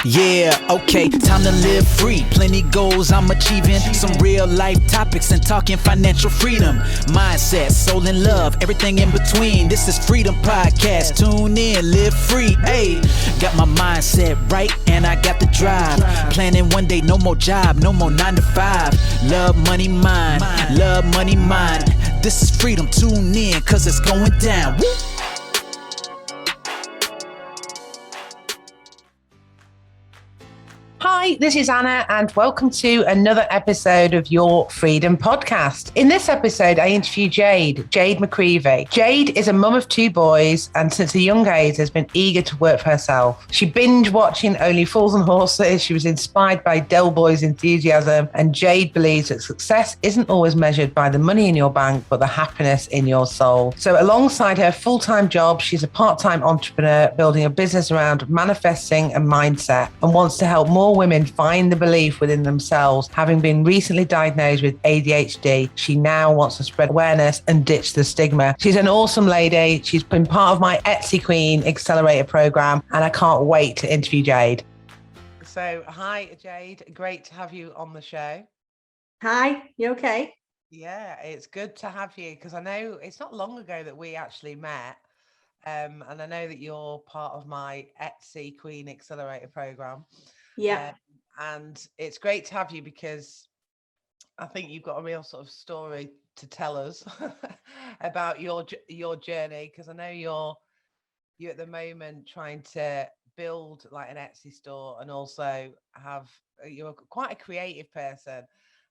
Yeah, okay, time to live free. Plenty goals I'm achieving. Some real life topics and talking financial freedom. Mindset, soul and love, everything in between. This is Freedom Podcast. Tune in, live free. Hey, got my mindset right and I got the drive. Planning one day, no more job, no more 9 to 5. Love money, mind. Love money, mind. This is freedom. Tune in, cause it's going down. Woo! Hi, this is Anna, and welcome to another episode of Your Freedom Podcast. In this episode, I interview Jade McCreavey. Jade is a mum of 2 boys, and since a young age has been eager to work for herself. She binge-watching Only Fools and Horses. She was inspired by Dell boys' enthusiasm, and Jade believes that success isn't always measured by the money in your bank, but the happiness in your soul. So alongside her full-time job, she's a part-time entrepreneur building a business around manifesting and mindset, and wants to help more women find the belief within themselves. Having been recently diagnosed with ADHD, she now wants to spread awareness and ditch the stigma. She's an awesome lady. She's been part of my Etsy Queen Accelerator program, and I can't wait to interview Jade. So, hi, Jade. Great to have you on the show. Hi, you okay? Yeah, it's good to have you because I know it's not long ago that we actually met. And I know that you're part of my Etsy Queen Accelerator program. Yeah. And it's great to have you because I think you've got a real sort of story to tell us about your journey, because I know you're at the moment trying to build like an Etsy store and also you're quite a creative person.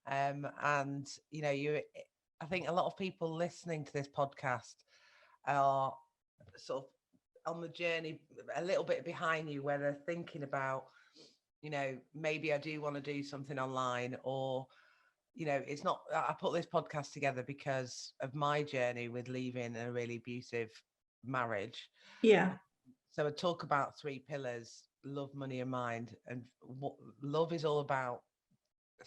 And you know, I think a lot of people listening to this podcast are sort of on the journey a little bit behind you, where they're thinking about, you know, maybe I do want to do something online, or, you know, it's not, I put this podcast together because of my journey with leaving a really abusive marriage. Yeah. So I talk about 3 pillars: love, money, and mind. And what love is all about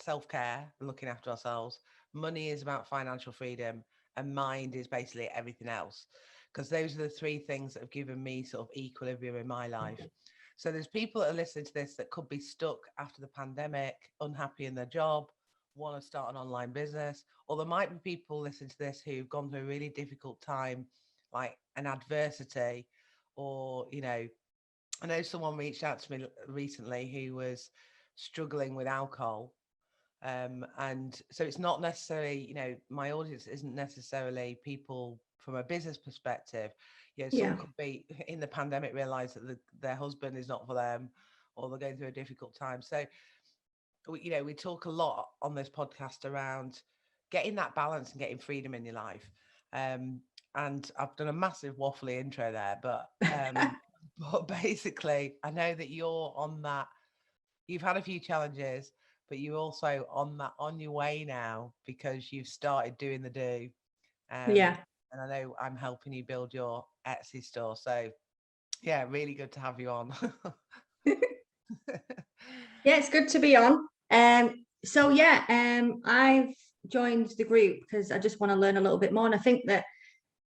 self-care and looking after ourselves. Money is about financial freedom, and mind is basically everything else. Because those are the 3 things that have given me sort of equilibrium in my life. So there's people that are listening to this that could be stuck after the pandemic, unhappy in their job, want to start an online business. Or there might be people listening to this who've gone through a really difficult time, like an adversity, or, you know, I know someone reached out to me recently who was struggling with alcohol. And so it's not necessarily, you know, my audience isn't necessarily people from a business perspective. You know, some could be in the pandemic realize that their husband is not for them, or they're going through a difficult time. So, you know, we talk a lot on this podcast around getting that balance and getting freedom in your life. And I've done a massive waffly intro there, but but basically, I know that you're on that. You've had a few challenges, but you're also on your way now because you've started doing the do. Yeah. And I know I'm helping you build your Etsy store. So yeah, really good to have you on. Yeah, it's good to be on. I've joined the group because I just want to learn a little bit more. And I think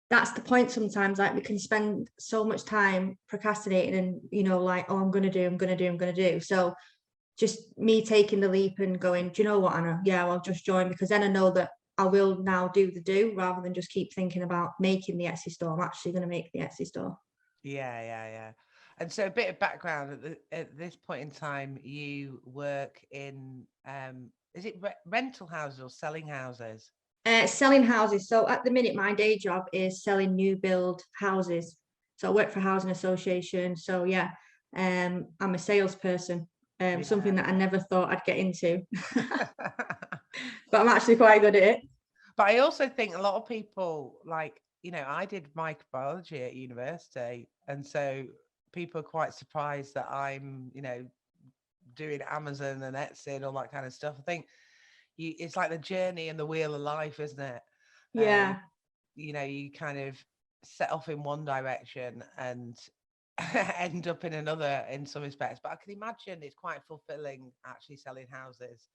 that's the point sometimes, like we can spend so much time procrastinating and, you know, like, oh, I'm going to do. So just me taking the leap and going, do you know what, Anna? Yeah, I'll just join, because then I know that I will now do the do rather than just keep thinking about making the Etsy store. I'm actually going to make the Etsy store. Yeah. And so a bit of background, at this point in time, you work in, is it rental houses or selling houses? Selling houses. So at the minute, my day job is selling new build houses. So I work for a housing association. So yeah, I'm a salesperson, something that I never thought I'd get into, but I'm actually quite good at it. But I also think a lot of people, like, you know, I did microbiology at university, and so people are quite surprised that I'm, you know, doing Amazon and Etsy and all that kind of stuff. I think it's like the journey and the wheel of life, isn't it? Yeah. You know, you kind of set off in one direction and end up in another in some respects. But I can imagine it's quite fulfilling actually selling houses.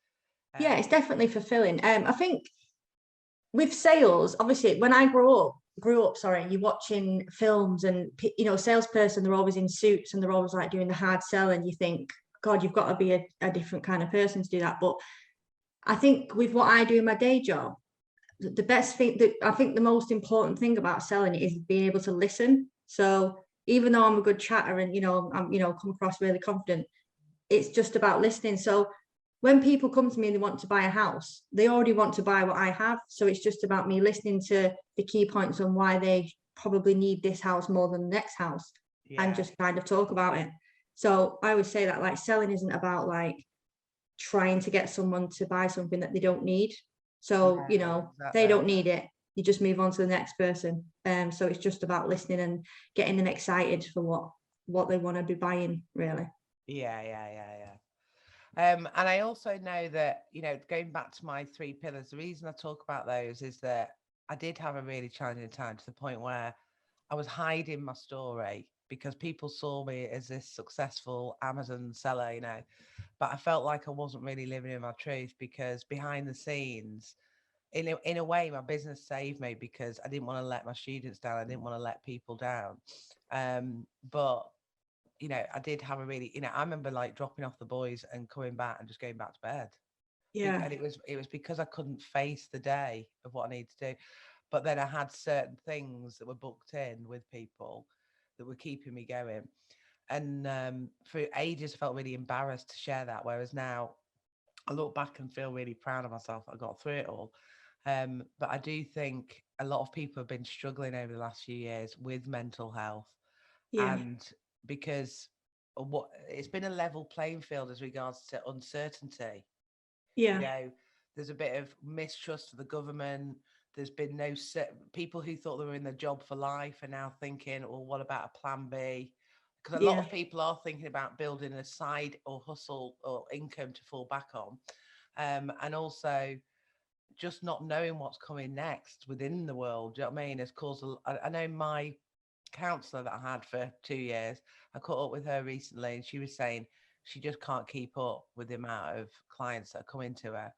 Yeah, it's definitely fulfilling. I think with sales, obviously, when I grew up, you're watching films and, you know, salesperson, they're always in suits and they're always like doing the hard selling. You think, God, you've got to be a different kind of person to do that. But I think with what I do in my day job, the best thing, that I think the most important thing about selling is being able to listen. So even though I'm a good chatter and, I'm, come across really confident, it's just about listening. So when people come to me and they want to buy a house, they already want to buy what I have. So it's just about me listening to the key points on why they probably need this house more than the next house, and just kind of talk about it. So I would say that like selling isn't about like trying to get someone to buy something that they don't need. So, they don't need it, you just move on to the next person. So it's just about listening and getting them excited for what they want to be buying, really. Yeah. And I also know that, going back to my 3 pillars, the reason I talk about those is that I did have a really challenging time, to the point where I was hiding my story because people saw me as this successful Amazon seller, but I felt like I wasn't really living in my truth, because behind the scenes, in a way, my business saved me, because I didn't want to let my students down. I didn't want to let people down. But I did have a really, I remember like dropping off the boys and coming back and just going back to bed. Yeah. And it was because I couldn't face the day of what I needed to do. But then I had certain things that were booked in with people that were keeping me going. And for ages, I felt really embarrassed to share that. Whereas now I look back and feel really proud of myself. I got through it all. But I do think a lot of people have been struggling over the last few years with mental health. Yeah. And because what it's been a level playing field as regards to uncertainty. Yeah. There's a bit of mistrust of the government. There's been no people who thought they were in the job for life are now thinking, well, what about a plan B? Because a lot of people are thinking about building a side or hustle or income to fall back on. And also just not knowing what's coming next within the world. Do you know what I mean? Has caused I know my counselor that I had for 2 years, I caught up with her recently, and she was saying she just can't keep up with the amount of clients that are coming to her.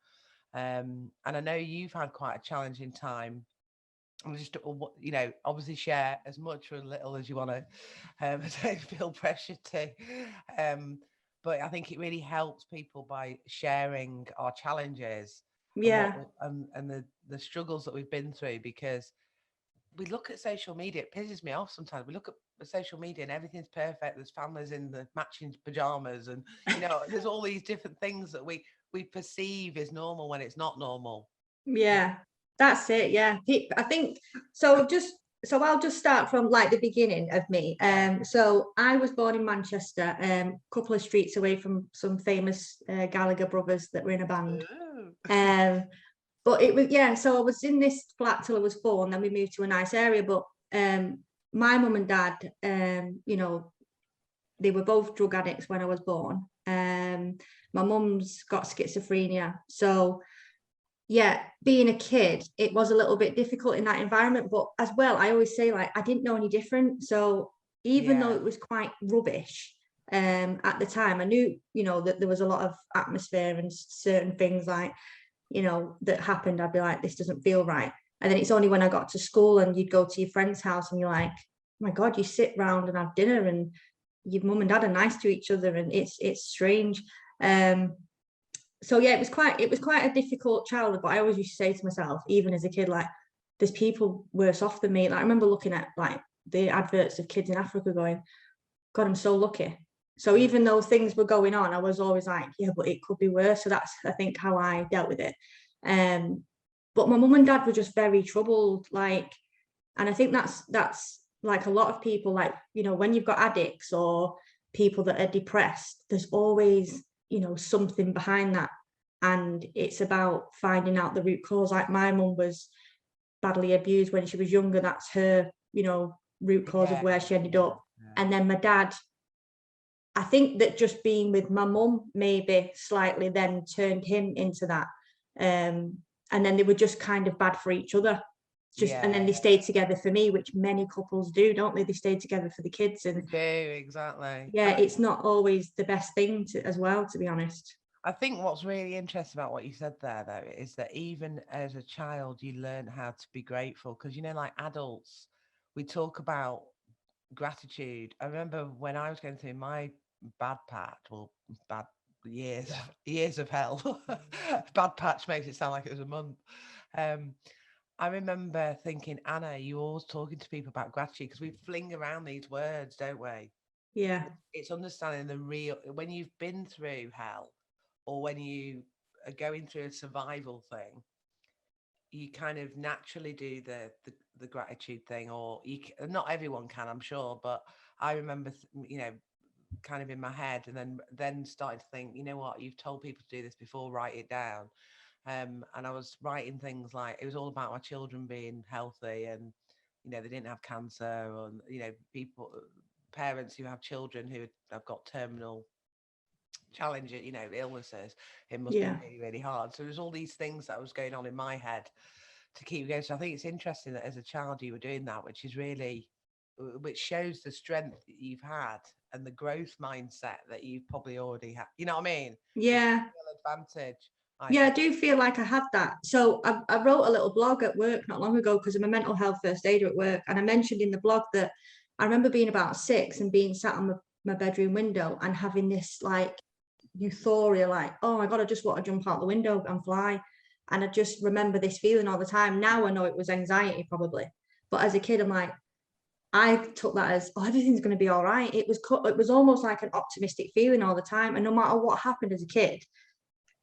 And I know you've had quite a challenging time. And just, obviously share as much or as little as you want to. Don't feel pressured to. But I think it really helps people by sharing our challenges and Yeah. and the struggles that we've been through, because we look at social media, it pisses me off sometimes. We look at the social media and everything's perfect. There's families in the matching pajamas, and there's all these different things that we perceive as normal when it's not normal. Yeah, that's it. Yeah, I think so. I'll just start from like the beginning of me. So I was born in Manchester, a couple of streets away from some famous Gallagher brothers that were in a band. But it was, so I was in this flat till I was 4, and then we moved to a nice area. But my mum and dad, they were both drug addicts when I was born. My mum's got schizophrenia, so being a kid, it was a little bit difficult in that environment. But as well, I always say, like, I didn't know any different. So even though it was quite rubbish at the time, I knew, that there was a lot of atmosphere and certain things like, that happened. I'd be like, this doesn't feel right. And then it's only when I got to school and you'd go to your friend's house and you're like, oh my God, you sit round and have dinner and your mum and dad are nice to each other, and it's strange. So it was quite a difficult childhood. But I always used to say to myself, even as a kid, like, there's people worse off than me. Like, I remember looking at like the adverts of kids in Africa going, God, I'm so lucky. So even though things were going on, I was always like, yeah, but it could be worse. So that's, I think, how I dealt with it. But my mum and dad were just very troubled, like, and I think that's like a lot of people, like, when you've got addicts or people that are depressed, there's always, something behind that. And it's about finding out the root cause. Like, my mum was badly abused when she was younger. That's her, root cause of where she ended up. And then my dad, I think that just being with my mum maybe slightly then turned him into that. And then they were just kind of bad for each other. And then they stayed together for me, which many couples do, don't they? They stay together for the kids. And they do, exactly. Yeah, it's not always the best thing as well, to be honest. I think what's really interesting about what you said there, though, is that even as a child, you learn how to be grateful. Because, like adults, we talk about gratitude. I remember when I was going through my bad patch, well, bad years of hell. Bad patch makes it sound like it was a month. I remember thinking, Anna, you're always talking to people about gratitude, because we fling around these words, don't we? Yeah. It's understanding the real, when you've been through hell, or when you are going through a survival thing, you kind of naturally do the gratitude thing, or not everyone can, I'm sure, but I remember, kind of in my head, and then started to think, you know what, you've told people to do this before, write it down. And I was writing things like, it was all about my children being healthy, and they didn't have cancer, and parents who have children who have got terminal challenges, illnesses. It must be really, really hard. So there's all these things that was going on in my head to keep going. So I think it's interesting that as a child you were doing that, which shows the strength that you've had and the growth mindset that you've probably already had. You know what I mean? Yeah. Advantage. I do feel like I have that. So I wrote a little blog at work not long ago, because I'm a mental health first aider at work. And I mentioned in the blog that I remember being about 6 and being sat on my bedroom window and having this like euphoria, like, oh my God, I just want to jump out the window and fly. And I just remember this feeling all the time. Now I know it was anxiety probably. But as a kid, I'm like, I took that as, oh, everything's going to be all right. It was almost like an optimistic feeling all the time. And no matter what happened as a kid,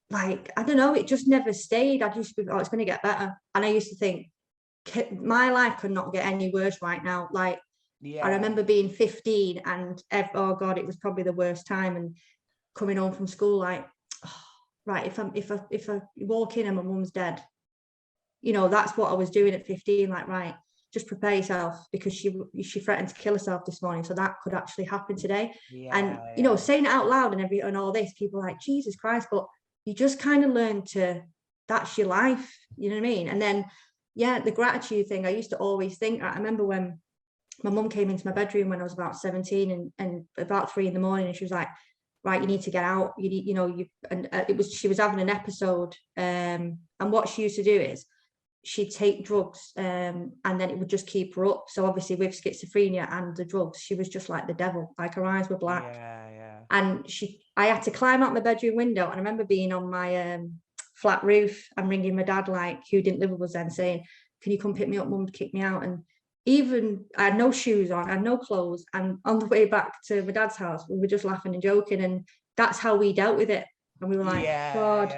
like, I don't know, it just never stayed. I used to be, oh, it's going to get better. And I used to think, my life could not get any worse right now. Like, I remember being 15 and, oh God, it was probably the worst time. And coming home from school, like, oh, right, if I walk in and my mum's dead, that's what I was doing at 15. Like, right, just prepare yourself, because she threatened to kill herself this morning, so that could actually happen today. And saying it out loud and all this, people are like, Jesus Christ, but you just kind of learn that's your life, you know what I mean? And then the gratitude thing, I used to always think, I remember when my mum came into my bedroom when I was about 17 and about 3 a.m, and she was like, right, you need to get out, she was having an episode, and what she used to do is she'd take drugs, and then it would just keep her up. So obviously with schizophrenia and the drugs, she was just like the devil, like her eyes were black. And I had to climb out my bedroom window, and I remember being on my flat roof and ringing my dad, like, who didn't live with us then, saying, can you come pick me up, mum, kick me out? And even I had no shoes on, I had no clothes, and on the way back to my dad's house, we were just laughing and joking, and that's how we dealt with it. And we were like, God,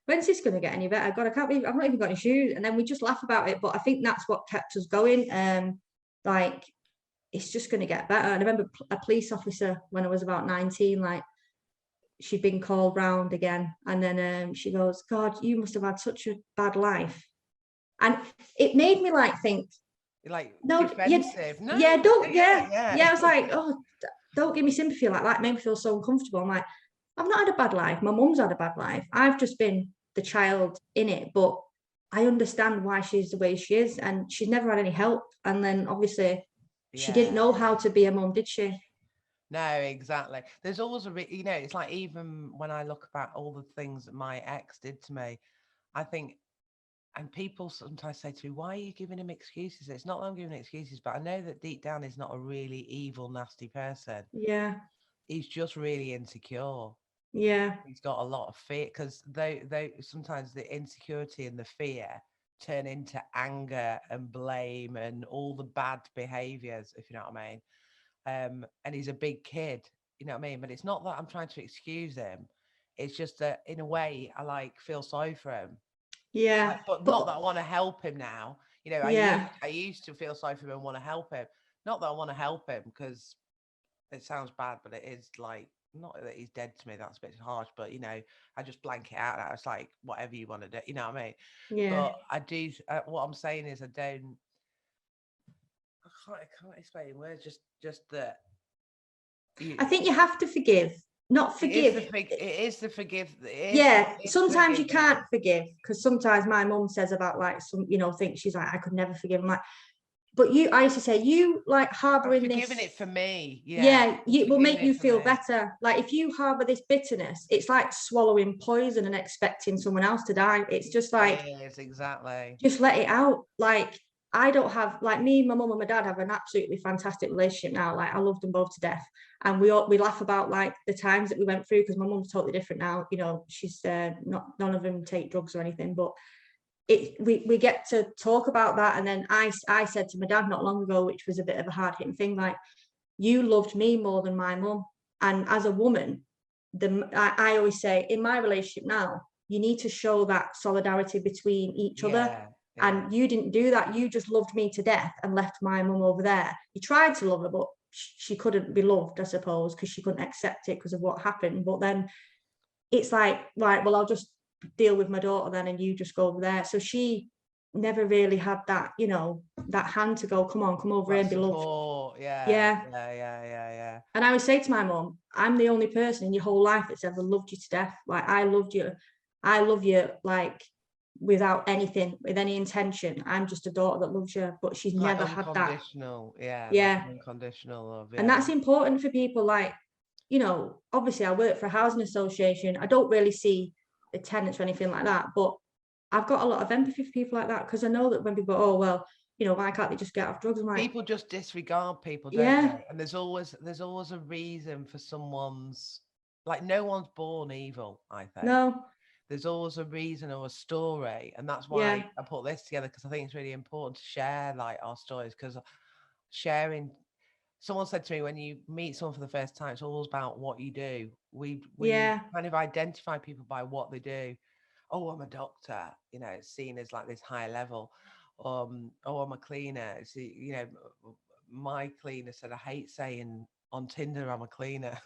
when's this going to get any better? God, I can't believe I've not even got any shoes. And then we just laugh about it. But I think that's what kept us going. Like, it's just going to get better. And I remember a police officer when I was about 19, like, she'd been called round again. And then she goes, God, you must have had such a bad life. And it made me like think, like, no, defensive. I was like, oh, don't give me sympathy like that. It made me feel so uncomfortable. I'm like, I've not had a bad life. My mum's had a bad life. I've just been the child in it, but I understand why she's the way she is, and she's never had any help. And then obviously she didn't know how to be a mum, did she? No, exactly. There's always it's like, even when I look about all the things that my ex did to me, I think, and people sometimes say to me, why are you giving him excuses? It's not that I'm giving excuses, but I know that deep down he's not a really evil, nasty person. Yeah. He's just really insecure. Yeah. He's got a lot of fear, because they sometimes the insecurity and the fear turn into anger and blame and all the bad behaviors, if you know what I mean. And he's a big kid, you know what I mean? But it's not that I'm trying to excuse him. It's just that in a way I feel sorry for him. Yeah. But not that I want to help him now. I used to feel sorry for him and want to help him. Not that I want to help him, because it sounds bad, but it is like, not that he's dead to me, that's a bit harsh, but I just blank it out. I was like, whatever you want to do, you know what I mean? Yeah. But I do, what I'm saying is I can't explain in words, just that. I think you have to forgive, not forgive. It is the forgive. Sometimes you can't forgive, because sometimes my mum says about like some, things, she's like, I could never forgive. I'm like, but I used to say, you like harboring this. Forgiving it for me. It will make you feel better. Like, if you harbor this bitterness, it's like swallowing poison and expecting someone else to die. It's just like, yes, exactly. Just let it out. Like, I don't have, like, me, my mum and my dad have an absolutely fantastic relationship now. Like, I love them both to death. And we laugh about like the times that we went through, because my mum's totally different now. You know, she's none of them take drugs or anything, but we get to talk about that. And then I said to my dad not long ago, which was a bit of a hard hitting thing, like, you loved me more than my mum. And as a woman, I always say in my relationship now, you need to show that solidarity between each other. And you didn't do that. You just loved me to death and left my mum over there. You tried to love her, but she couldn't be loved, I suppose, because she couldn't accept it because of what happened. But then it's like, right, well, I'll just deal with my daughter then, and you just go over there. So she never really had that, you know, that hand to go, come on, come over here and be loved. Yeah. And I would say to my mum, I'm the only person in your whole life that's ever loved you to death. Like, I love you like without anything, with any intention. I'm just a daughter that loves you, but she's like never had that. Unconditional unconditional love. And that's important for people. Like, you know, obviously I work for a housing association. I don't really see the tenants or anything like that, but I've got a lot of empathy for people like that, because I know that when people go, oh, well, you know, why can't they just get off drugs? I'm like, people just disregard people, don't they? And there's always a reason for someone's, like, no one's born evil, I think. No. There's always a reason or a story. And that's why I put this together, because I think it's really important to share like our stories, because sharing, someone said to me, when you meet someone for the first time, it's always about what you do. We kind of identify people by what they do. Oh, I'm a doctor, you know, it's seen as like this high level. Oh, I'm a cleaner. It's, you know, my cleaner said, I hate saying on Tinder I'm a cleaner.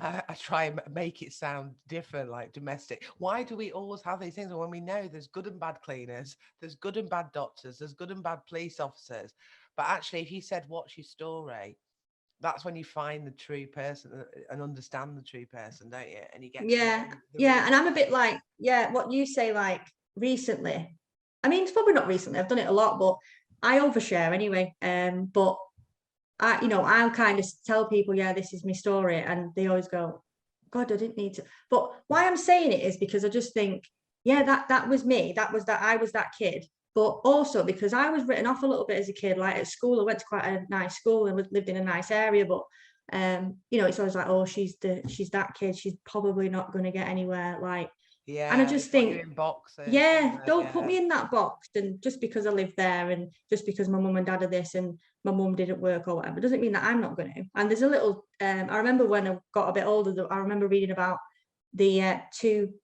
I try and make it sound different, like domestic. Why do we always have these things when we know there's good and bad cleaners, there's good and bad doctors, there's good and bad police officers? But actually, if you said, what's your story? That's when you find the true person and understand the true person, don't you? And you get and I'm a bit like, what you say, like, recently. I mean, it's probably not recently, I've done it a lot, but I overshare anyway. But I'll kind of tell people, this is my story, and they always go, God, I didn't need to. But why I'm saying it is because I just think, that was me. That was that. I was that kid. But also because I was written off a little bit as a kid. Like, at school, I went to quite a nice school and lived in a nice area. But it's always like, oh, she's that kid. She's probably not going to get anywhere. Like, and I just think, in boxes, don't put me in that box. And just because I live there, and just because my mum and dad are this, and my mum didn't work or whatever, doesn't mean that I'm not going to. And there's a little, I remember when I got a bit older, I remember reading about the two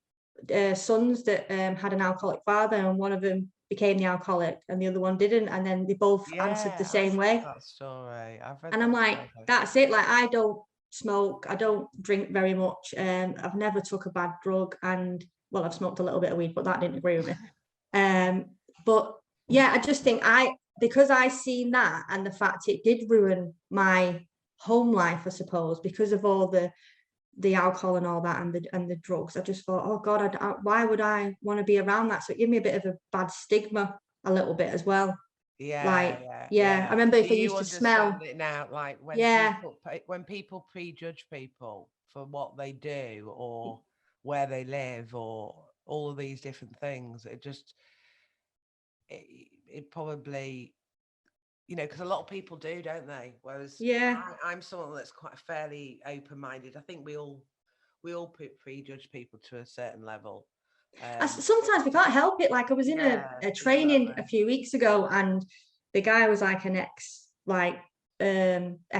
sons that had an alcoholic father, and one of them became the alcoholic and the other one didn't, and then they both answered the same way. That story. And I'm like, that's it. Like, I don't smoke, I don't drink very much, I've never took a bad drug, and well, I've smoked a little bit of weed, but that didn't agree with me. But I just think because I seen that, and the fact it did ruin my home life, I suppose, because of all the alcohol and all that, and the drugs. I just thought, oh God, why would I want to be around that? So it gave me a bit of a bad stigma, a little bit as well. I remember if I used to smell it now, like when people prejudge people for what they do or where they live or all of these different things, it probably, because a lot of people do, don't they? Whereas I'm someone that's quite fairly open-minded. I think we all prejudge people to a certain level. Sometimes we can't help it. Like, I was in a training a few weeks ago, and the guy was like an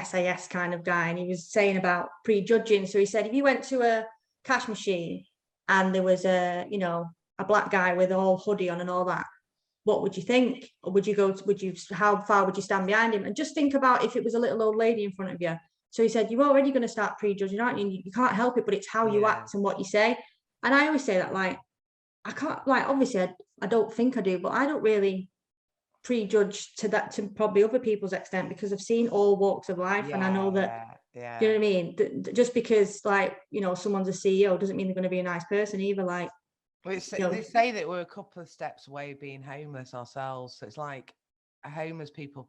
SAS kind of guy, and he was saying about prejudging. So he said, if you went to a cash machine and there was a black guy with a whole hoodie on and all that, what would you think? Or how far would you stand behind him? And just think about if it was a little old lady in front of you. So he said, you're already going to start prejudging, aren't you? You can't help it, but it's how you act and what you say. And I always say that, like, I can't, like, obviously I don't think I do, but I don't really prejudge to probably other people's extent, because I've seen all walks of life, and I know that, you know what I mean? Just because, like, someone's a CEO doesn't mean they're going to be a nice person either. Like, they say that we're a couple of steps away of being homeless ourselves. So it's like homeless people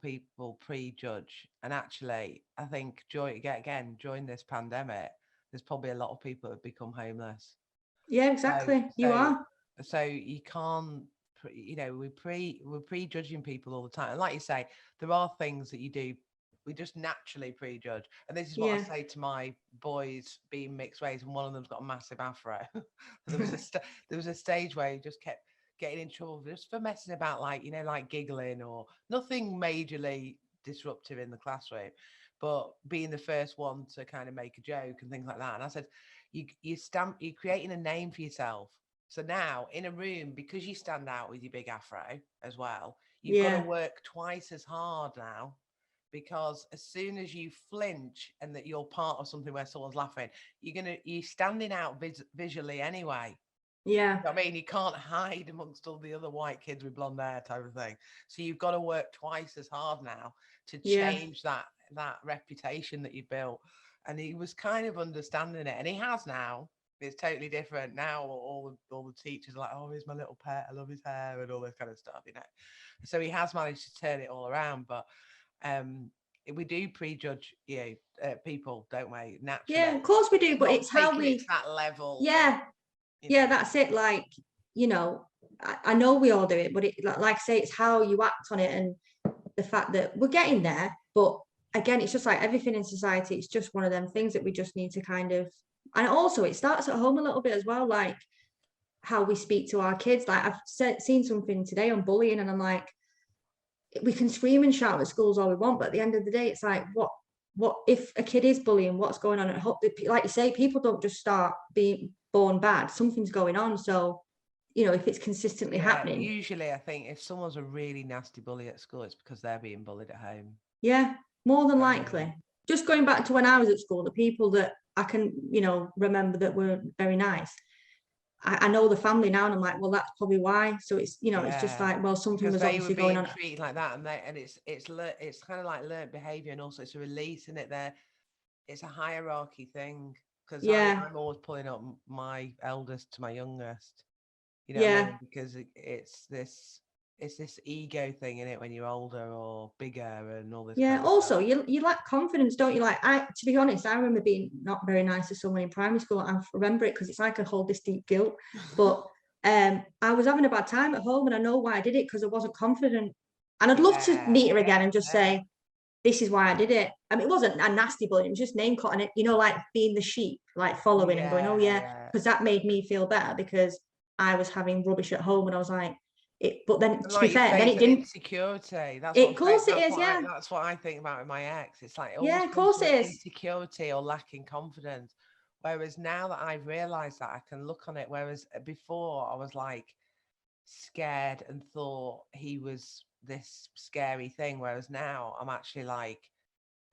prejudge. And actually, I think during this pandemic, there's probably a lot of people that have become homeless. Yeah, exactly. You are. So you can't we're prejudging people all the time. And like you say, there are things that you do, we just naturally prejudge. And this is what I say to my boys being mixed race, and one of them's got a massive afro. there was a stage where he just kept getting in trouble just for messing about, like giggling, or nothing majorly disruptive in the classroom, but being the first one to kind of make a joke and things like that. And I said, you're creating a name for yourself. So now in a room, because you stand out with your big afro as well, you've got to work twice as hard now, because as soon as you flinch and that you're part of something where someone's laughing, you're standing out visually anyway. Yeah. I mean, you can't hide amongst all the other white kids with blonde hair type of thing. So you've got to work twice as hard now to change that reputation that you built. And he was kind of understanding it, and he has now. It's totally different now. All the teachers are like, "Oh, he's my little pet. I love his hair," and all this kind of stuff, So he has managed to turn it all around. But we do prejudge people, don't we? Naturally. Yeah, of course we do. But it's how we that level. Yeah. Yeah, that's it. Like, I know we all do it, but like I say, it's how you act on it, and the fact that we're getting there. But again, it's just like everything in society. It's just one of them things that we just need to kind of, and also it starts at home a little bit as well, like how we speak to our kids. Like I've seen something today on bullying, and I'm like, we can scream and shout at schools all we want, but at the end of the day, it's like, what if a kid is bullying? What's going on at home? Like you say, people don't just start being born bad. Something's going on. So, if it's consistently happening. Usually, I think if someone's a really nasty bully at school, it's because they're being bullied at home. Yeah, more than likely. Just going back to when I was at school, the people that I can, remember that were very nice, I know the family now, and I'm like, well, that's probably why. So it's, it's just like, well, something was obviously going on. Treated like that, and it's kind of like learned behavior, and also it's a release in it. It's a hierarchy thing, because I'm always pulling up my eldest to my youngest, because it's this ego thing in it when you're older or bigger and all this. Yeah. Also, you lack confidence, don't you? Like to be honest, I remember being not very nice to someone in primary school. I remember it because it's like I hold this deep guilt. But I was having a bad time at home, and I know why I did it, because I wasn't confident. And I'd love to meet her again and just say, this is why I did it. I mean, it wasn't a nasty bullying, it was just name calling it, like being the sheep, like following and going, oh yeah, because that made me feel better, because I was having rubbish at home, and I was like, but then to be fair, then it didn't. Insecurity. Of course it is. Yeah. That's what I think about with my ex. It's like, yeah, of course it is. Insecurity or lacking confidence. Whereas now that I've realized that, I can look on it. Whereas before I was like scared and thought he was this scary thing. Whereas now I'm actually like,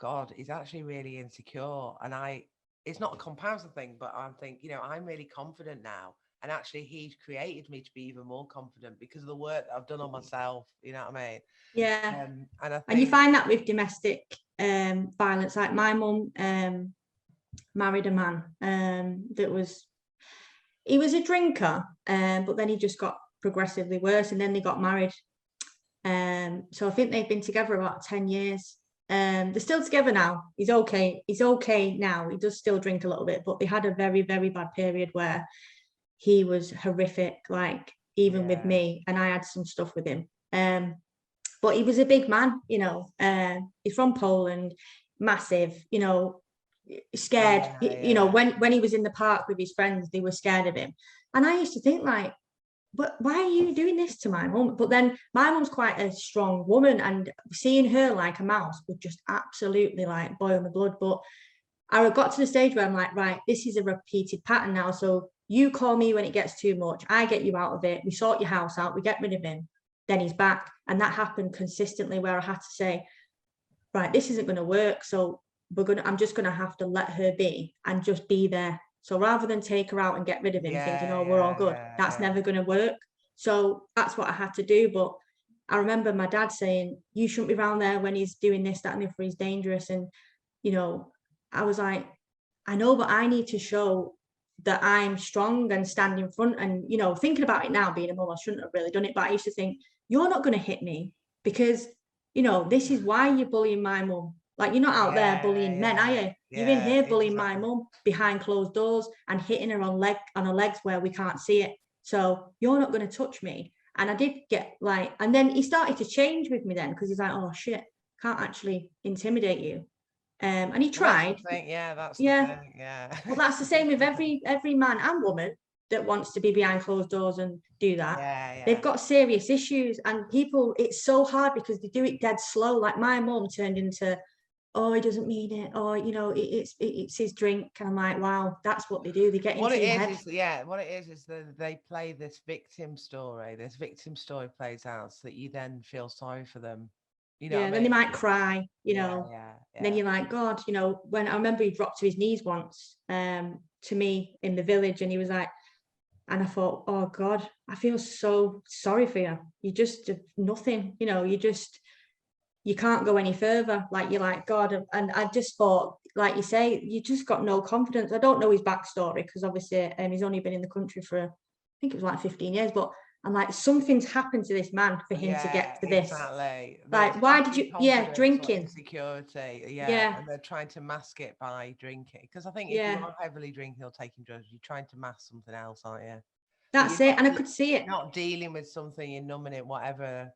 God, he's actually really insecure. And it's not a comparison thing, but I'm thinking, I'm really confident now. And actually, he's created me to be even more confident because of the work that I've done on myself. You know what I mean? Yeah. And you find that with domestic violence. Like my mum married a man he was a drinker, but then he just got progressively worse, and then they got married. So I think they've been together about 10 years. They're still together now. He's okay now. He does still drink a little bit, but they had a very, very bad period where he was horrific, like even with me, and I had some stuff with him. But he was a big man, he's from Poland, massive, scared. When he was in the park with his friends, they were scared of him. And I used to think like, but why are you doing this to my mum? But then my mum's quite a strong woman, and seeing her like a mouse would just absolutely like boil my blood. But I got to the stage where I'm like, right, this is a repeated pattern now. So you call me when it gets too much, I get you out of it, we sort your house out, we get rid of him, then he's back. And that happened consistently, where I had to say, right, this isn't going to work. So I'm just going to have to let her be and just be there. So rather than take her out and get rid of him, thinking, oh, we're all good, that's never going to work. So that's what I had to do. But I remember my dad saying, you shouldn't be around there when he's doing this, that, and the other, he's dangerous. And, I was like, I know, but I need to show that I'm strong and stand in front. And, thinking about it now, being a mum, I shouldn't have really done it. But I used to think, you're not going to hit me because, this is why you're bullying my mum. Like, you're not out there bullying men, are you? You're in here bullying my mum behind closed doors and hitting her on her legs where we can't see it. So you're not going to touch me. And I did get like, and then he started to change with me then, because he's like, oh shit, can't actually intimidate you. And he tried. That's the thing. Yeah, that's Yeah. the thing. Yeah. Well, that's the same with every man and woman that wants to be behind closed doors and do that. Yeah. They've got serious issues, and people, it's so hard because they do it dead slow. Like my mum turned into, oh, he doesn't mean it, or you know, it's his drink. And I'm like, wow, that's what they do. They get into your head. What it is that they play this victim story. This victim story plays out so that you then feel sorry for them. You know, Yeah, then they might cry, you know. Yeah. Then you're like, God, you know, when I remember he dropped to his knees once to me in the village, and he was like, and I thought, oh God, I feel so sorry for you. You just nothing, you know, you can't go any further. Like, you're like, God. And I just thought, like you say, you just got no confidence. I don't know his backstory, because obviously he's only been in the country for, I think it was like 15 years, but I'm like, something's happened to this man for him to get to this. Exactly. Like, why did you, drinking. Insecurity, and they're trying to mask it by drinking. Because I think if you are heavily drinking or taking drugs, you're trying to mask something else, aren't you? That's it. And I could see it. Not dealing with something, you're numbing it, whatever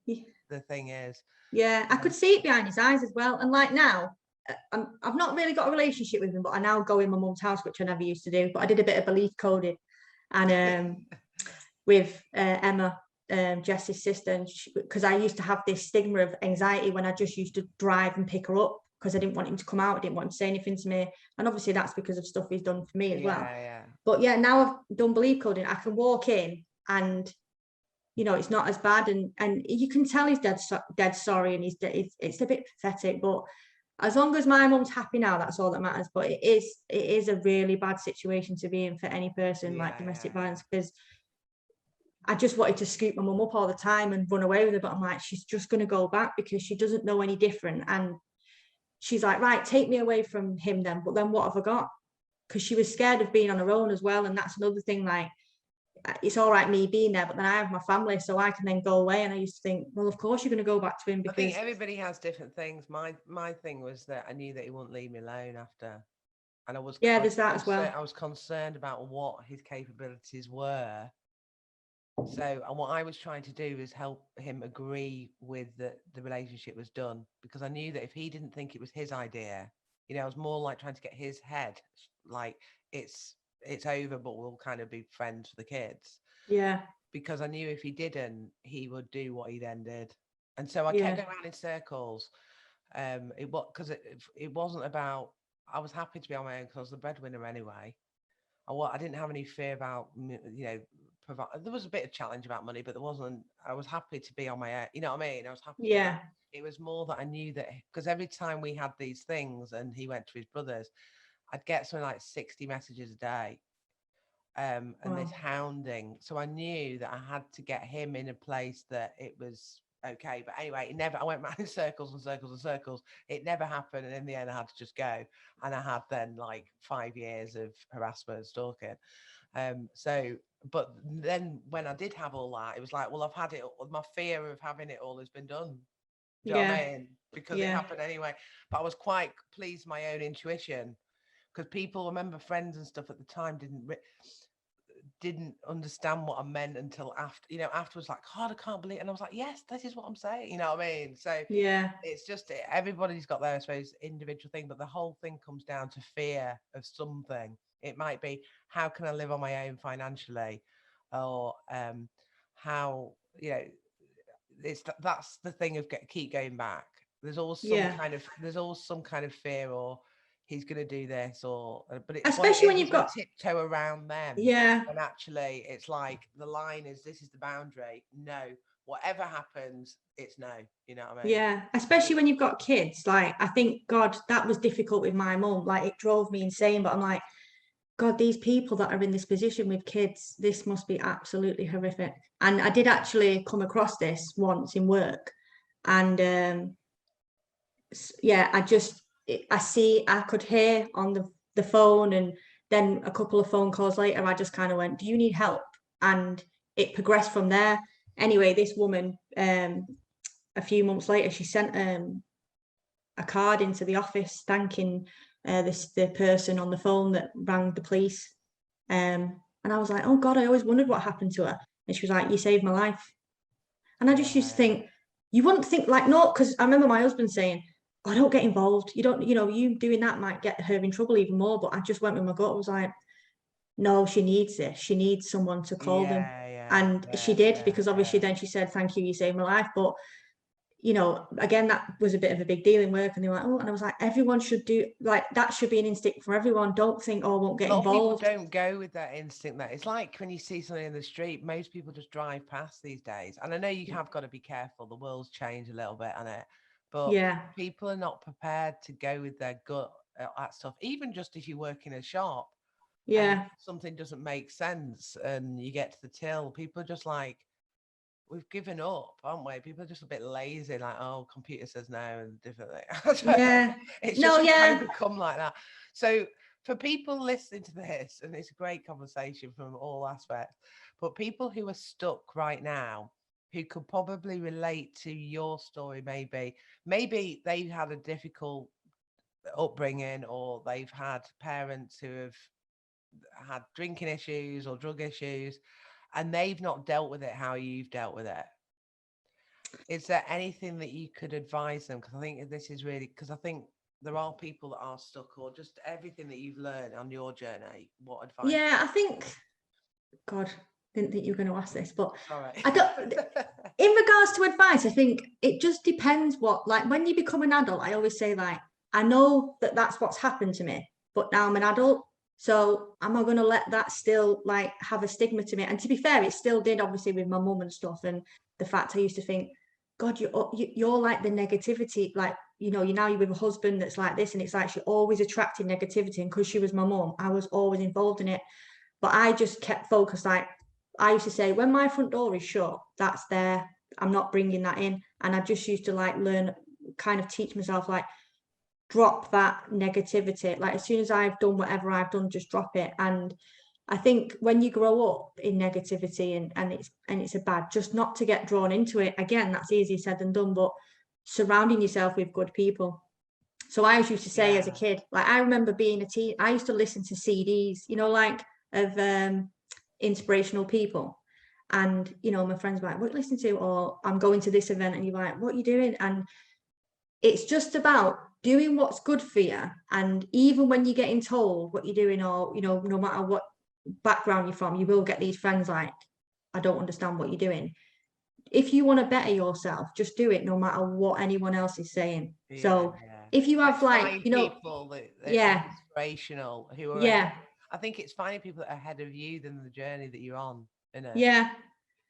the thing is. Yeah, I could see it behind his eyes as well. And like now, I've not really got a relationship with him, but I now go in my mum's house, which I never used to do. But I did a bit of belief coding, and with Emma, Jess's sister, because I used to have this stigma of anxiety when I just used to drive and pick her up, because I didn't want him to come out. I didn't want him to say anything to me. And obviously that's because of stuff he's done for me as well. Yeah. But yeah, now I've done belief coding, I can walk in and, you know, it's not as bad. And you can tell he's dead sorry, and it's a bit pathetic. But as long as my mum's happy now, that's all that matters. But it is a really bad situation to be in for any person, like domestic violence, because I just wanted to scoop my mum up all the time and run away with her. But I'm like, she's just going to go back because she doesn't know any different. And she's like, right, take me away from him then. But then what have I got? Because she was scared of being on her own as well. And that's another thing, like, it's all right me being there, but then I have my family, so I can then go away. And I used to think, well, of course you're going to go back to him, because I think everybody has different things. My thing was that I knew that he wouldn't leave me alone after. And I was there's that as well. I was concerned about what his capabilities were. So, and what I was trying to do is help him agree with that the relationship was done, because I knew that if he didn't think it was his idea, you know, I was more like trying to get his head, like, it's over, but we'll kind of be friends for the kids. Yeah. Because I knew if he didn't, he would do what he then did. And so I kept going around in circles. It wasn't about, I was happy to be on my own because I was the breadwinner anyway. I didn't have any fear about, you know, there was a bit of challenge about money, but there wasn't. I was happy to be on my own. You know what I mean? I was happy. Yeah. It was more that I knew that, because every time we had these things and he went to his brother's, I'd get something like 60 messages a day, and this hounding. So I knew that I had to get him in a place that it was okay. But anyway, I went round in circles and circles and circles. It never happened. And in the end, I had to just go. And I had then like 5 years of harassment and stalking. But then when I did have all that, it was like, well, I've had it. My fear of having it all has been done. Do you know what I mean? Because it happened anyway. But I was quite pleased with my own intuition, because people, remember, friends and stuff at the time didn't understand what I meant until after, you know, afterwards, like, God, I can't believe it. And I was like, yes, this is what I'm saying. You know what I mean? So it's just, everybody's got their, I suppose, individual thing, but the whole thing comes down to fear of something. It might be, how can I live on my own financially? Or how, you know, that's the thing of keep going back. There's always some kind of fear, or he's going to do this, or especially when you've got tiptoe around them. Yeah. And actually it's like the line is, this is the boundary. No, whatever happens, it's no. You know what I mean? Yeah. Especially when you've got kids. Like, I think, God, that was difficult with my mum. Like, it drove me insane. But I'm like, God, these people that are in this position with kids, this must be absolutely horrific. And I did actually come across this once in work. And I could hear on the phone, and then a couple of phone calls later, I just kind of went, do you need help? And it progressed from there. Anyway, this woman, a few months later, she sent a card into the office thanking the person on the phone that rang the police. And I was like, oh God, I always wondered what happened to her. And she was like, you saved my life. And I just used to think, you wouldn't think like, no, because I remember my husband saying, oh, don't get involved. You don't, you doing that might get her in trouble even more. But I just went with my gut. I was like, no, she needs this. She needs someone to call them. And she did, because obviously then she said, thank you, you saved my life. But, again, that was a bit of a big deal in work. And they were like, oh, and I was like, everyone should do, like, that should be an instinct for everyone. Don't think, oh, I won't get involved. A lot of people don't go with that instinct. That it's like when you see something in the street, most people just drive past these days. And I know you have got to be careful. The world's changed a little bit on it. But people are not prepared to go with their gut at stuff. Even just if you work in a shop, something doesn't make sense and you get to the till, people are just like, we've given up, aren't we? People are just a bit lazy, like, oh, computer says no and different things. It's just kind of become like that. So for people listening to this, and it's a great conversation from all aspects, but people who are stuck right now, who could probably relate to your story, maybe they've had a difficult upbringing, or they've had parents who have had drinking issues or drug issues, and they've not dealt with it how you've dealt with it. Is there anything that you could advise them? Because I think this is really, because I think there are people that are stuck, or just everything that you've learned on your journey. What advice? Yeah, I think, God, didn't think you were going to ask this, but Sorry. I don't. In regards to advice, I think it just depends like when you become an adult, I always say, like, I know that that's what's happened to me, but now I'm an adult. So am I going to let that still like have a stigma to me? And to be fair, it still did, obviously, with my mum and stuff. And the fact I used to think, God, you're like the negativity, like, you're with a husband that's like this. And it's like she always attracted negativity. And because she was my mum, I was always involved in it. But I just kept focused. Like I used to say, when my front door is shut, that's there. I'm not bringing that in. And I just used to like learn, kind of teach myself, like, drop that negativity. Like as soon as I've done whatever I've done, just drop it. And I think when you grow up in negativity and it's a bad, just not to get drawn into it. Again, that's easier said than done, but surrounding yourself with good people. So I used to say as a kid, like I remember being a teen, I used to listen to CDs, like of inspirational people. And, my friends were like, what are you listening to? Or I'm going to this event, and you're like, what are you doing? And it's just about doing what's good for you. And even when you're getting told what you're doing, or, no matter what background you're from, you will get these friends like, I don't understand what you're doing. If you want to better yourself, just do it no matter what anyone else is saying. So if you have like, people that inspirational, who are I think it's finding people that are ahead of you than the journey that you're on, isn't it? Yeah.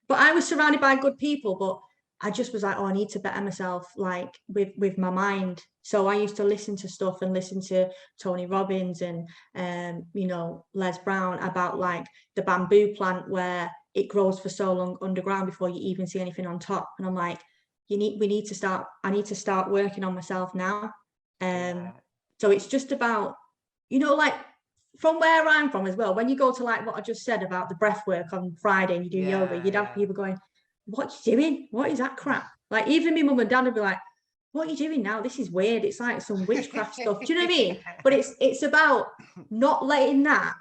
But I was surrounded by good people, but I just was like, oh, I need to better myself, like with my mind. So I used to listen to stuff and listen to Tony Robbins and, Les Brown about like the bamboo plant where it grows for so long underground before you even see anything on top. And I'm like, I need to start working on myself now. So it's just about, like from where I'm from as well, when you go to like what I just said about the breath work on Friday and you do yoga, you'd have people going, what you doing? What is that crap? Like even my mum and dad would be like, what are you doing now? This is weird. It's like some witchcraft stuff. Do you know what I mean? But it's about not letting that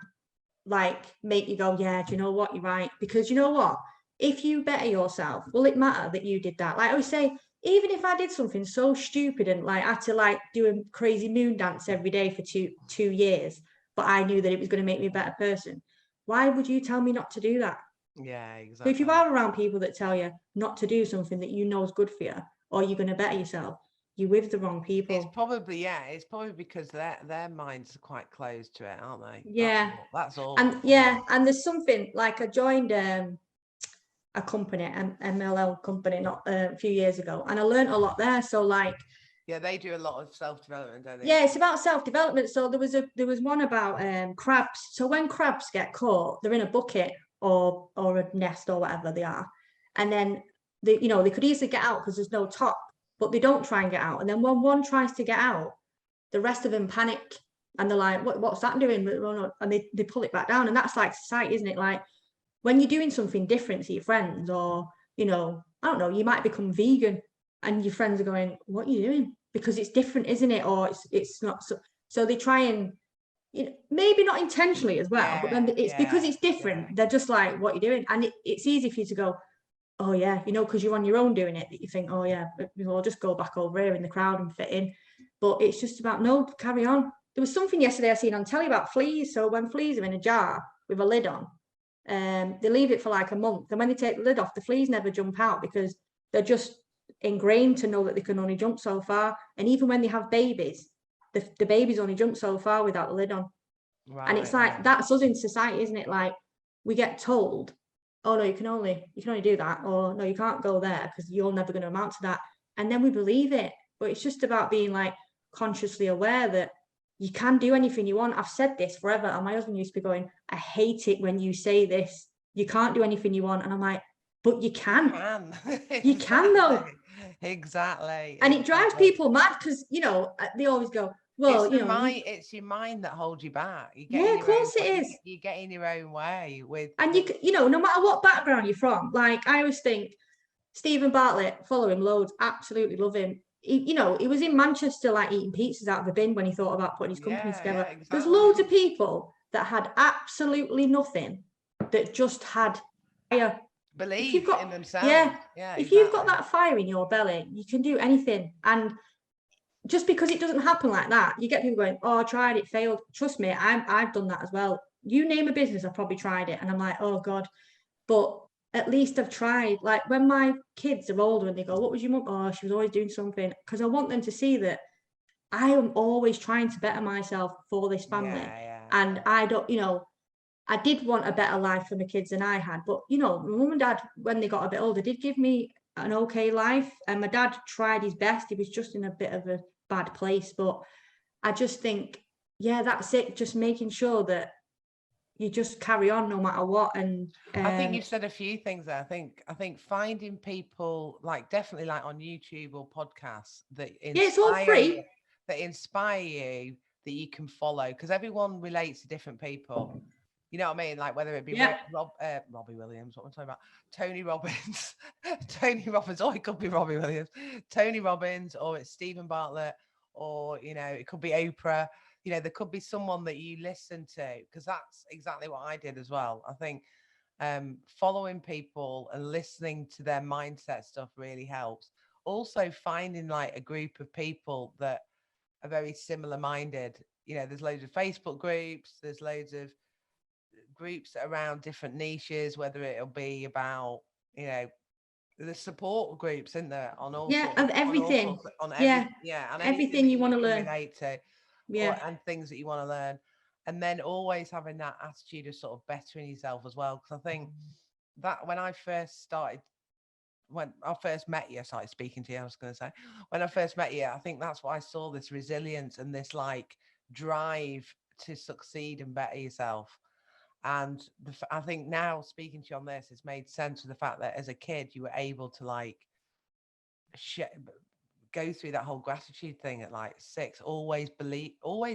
like make you go, yeah, do you know what? You're right. Because you know what? If you better yourself, will it matter that you did that? Like I always say, even if I did something so stupid and like I had to like do a crazy moon dance every day for two years, but I knew that it was going to make me a better person, why would you tell me not to do that? Yeah, exactly. So if you are around people that tell you not to do something that you know is good for you, or you're going to better yourself, you're with the wrong people. It's probably because their minds are quite closed to it, aren't they? Yeah, that's all. And and there's something like I joined a company, an MLL company, not a few years ago, and I learned a lot there. So like, yeah, they do a lot of self-development, don't they? Yeah, it's about self-development. So there was one about crabs. So when crabs get caught, they're in a bucket or a nest or whatever they are, and then they could easily get out because there's no top, but they don't try and get out. And then when one tries to get out, the rest of them panic and they're like, what's that doing? And they pull it back down. And that's like society, isn't it? Like when you're doing something different to your friends, or I don't know, you might become vegan and your friends are going, what are you doing? Because it's different, isn't it? Or it's not. So they try and maybe not intentionally as well, but then it's because it's Yeah. different. They're just like, what you're doing. And it's easy for you to go, oh yeah, because you're on your own doing it, that you think, oh yeah, we'll just go back over here in the crowd and fit in. But it's just about, no, carry on. There was something yesterday I seen on telly about fleas. So when fleas are in a jar with a lid on, they leave it for like a month. And when they take the lid off, the fleas never jump out because they're just ingrained to know that they can only jump so far. And even when they have babies, the babies only jump so far without the lid on. Right, and it's like, that's us in society, isn't it? Like, we get told, oh no, you can only do that, or no, you can't go there because you're never going to amount to that. And then we believe it. But it's just about being like consciously aware that you can do anything you want. I've said this forever, and my husband used to be going, I hate it when you say this, you can't do anything you want. And I'm like, but you can. You can though. Exactly. And it drives people mad because, they always go, well, it's your mind that holds you back. Of course it is. You get in your own way with, and no matter what background you're from. Like, I always think Stephen Bartlett, follow him loads, absolutely love him. He was in Manchester, like eating pizzas out of a bin when he thought about putting his company together. Yeah, exactly. There's loads of people that had absolutely nothing that just had fire. Believe in themselves. Yeah. If you've got that fire in your belly, you can do anything. And just because it doesn't happen like that, you get people going, oh, I tried it, failed. Trust me, I've done that as well. You name a business, I've probably tried it. And I'm like, oh God. But at least I've tried. Like, when my kids are older and they go, what was your mum? Oh, she was always doing something. Because I want them to see that I am always trying to better myself for this family. And I don't, I did want a better life for my kids than I had. But, my mum and dad, when they got a bit older, did give me an okay life. And my dad tried his best. He was just in a bit of a bad place. But I just think, that's it. Just making sure that you just carry on no matter what. And I think you've said a few things there. I think finding people, like, definitely like on YouTube or podcasts that it's all free, that inspire you, that you can follow, because everyone relates to different people. You know what I mean? Like, whether it be Robbie Williams, what am I talking about? Tony Robbins. Oh, it could be Robbie Williams. Tony Robbins, or it's Stephen Bartlett, or, it could be Oprah. There could be someone that you listen to, because that's exactly what I did as well. I think following people and listening to their mindset stuff really helps. Also, finding like a group of people that are very similar minded. There's loads of Facebook groups, there's loads of groups around different niches, whether it'll be about, the support groups, isn't there, on all sorts, of everything, on everything you want to learn, relate to, and things that you want to learn. And then always having that attitude of sort of bettering yourself as well. Because I think that when I first met you, I started speaking to you, I was going to say, when I first met you, I think that's what I saw, this resilience and this like drive to succeed and better yourself. And I think now speaking to you on this, it's made sense of the fact that as a kid, you were able to like go through that whole gratitude thing at like 6, always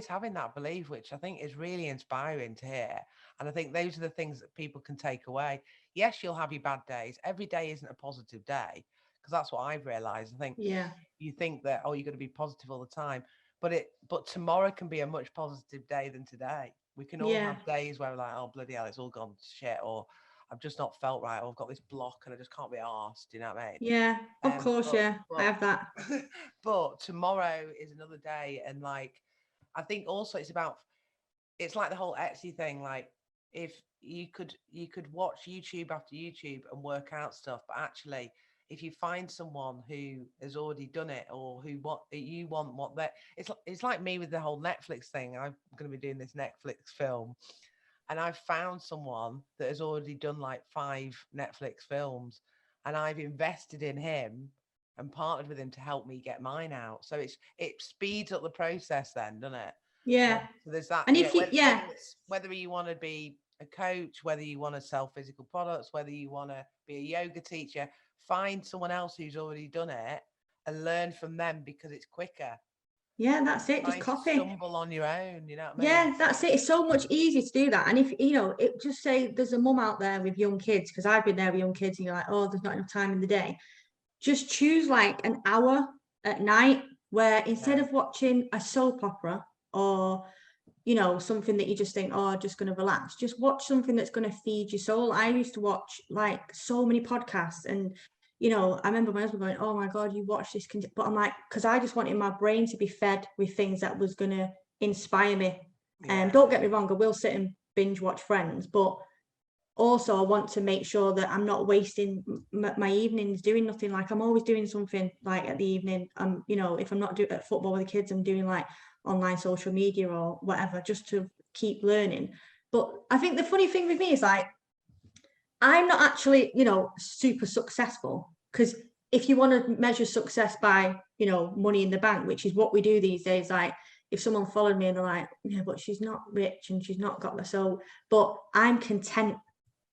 having that belief, which I think is really inspiring to hear. And I think those are the things that people can take away. Yes, you'll have your bad days. Every day isn't a positive day, because that's what I've realized. I think you think that, oh, you're going to be positive all the time, but tomorrow can be a much positive day than today. We can all have days where we're like, oh, bloody hell, it's all gone to shit, or I've just not felt right, or I've got this block and I just can't be arsed. You know what I mean? Yeah, of course, I have that. But tomorrow is another day. And like, I think also it's like the whole Etsy thing. Like, if you could watch YouTube after YouTube and work out stuff, but actually, if you find someone who has already done it, or it's like me with the whole Netflix thing. I'm going to be doing this Netflix film, and I've found someone that has already done like 5 Netflix films, and I've invested in him and partnered with him to help me get mine out. So it speeds up the process then, doesn't it? Yeah. So there's that. And if whether you want to be a coach, whether you want to sell physical products, whether you want to be a yoga teacher, find someone else who's already done it and learn from them, because it's quicker. Yeah, that's it. Just copy. Stumble on your own, you know what I mean? Yeah, that's it. It's so much easier to do that. And if it just say there's a mum out there with young kids, because I've been there with young kids, and you're like, oh, there's not enough time in the day. Just choose like an hour at night where instead of watching a soap opera or you know, something that you just think, oh, just going to relax. Just watch something that's going to feed your soul. I used to watch like so many podcasts, and you know, I remember my husband going, oh my God, you watch this. But I'm like, because I just wanted my brain to be fed with things that was going to inspire me. And don't get me wrong, I will sit and binge watch Friends, but also I want to make sure that I'm not wasting my evenings doing nothing. Like I'm always doing something like at the evening. You know, if I'm not doing at football with the kids, I'm doing like online social media or whatever, just to keep learning. But I think the funny thing with me is like, I'm not actually, you know, super successful, because if you want to measure success by, you know, money in the bank, which is what we do these days, like if someone followed me and they're like, yeah, but she's not rich and she's not got the soul, but I'm content.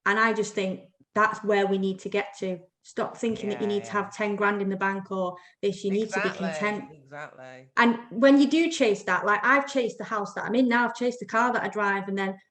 And I just think that's where we need to get to. Stop thinking that you need to have 10 grand in the bank or this, you need to be content. Exactly. And when you do chase that, like I've chased the house that I'm in now, I've chased the car that I drive,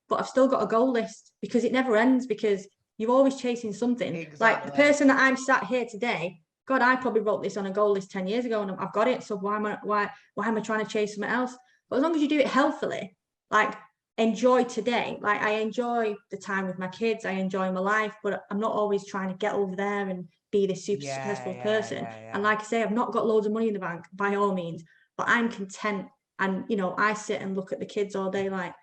but I've still got a goal list, because it never ends, because you're always chasing something. Exactly. Like the person that I'm sat here today, God, I probably wrote this on a goal list 10 years ago and I've got it. So why am I trying to chase something else? But as long as you do it healthily, like enjoy today. Like I enjoy the time with my kids, I enjoy my life, but I'm not always trying to get over there and be this super successful person. And like I say, I've not got loads of money in the bank by all means, but I'm content. And you know, I sit and look at the kids all day like,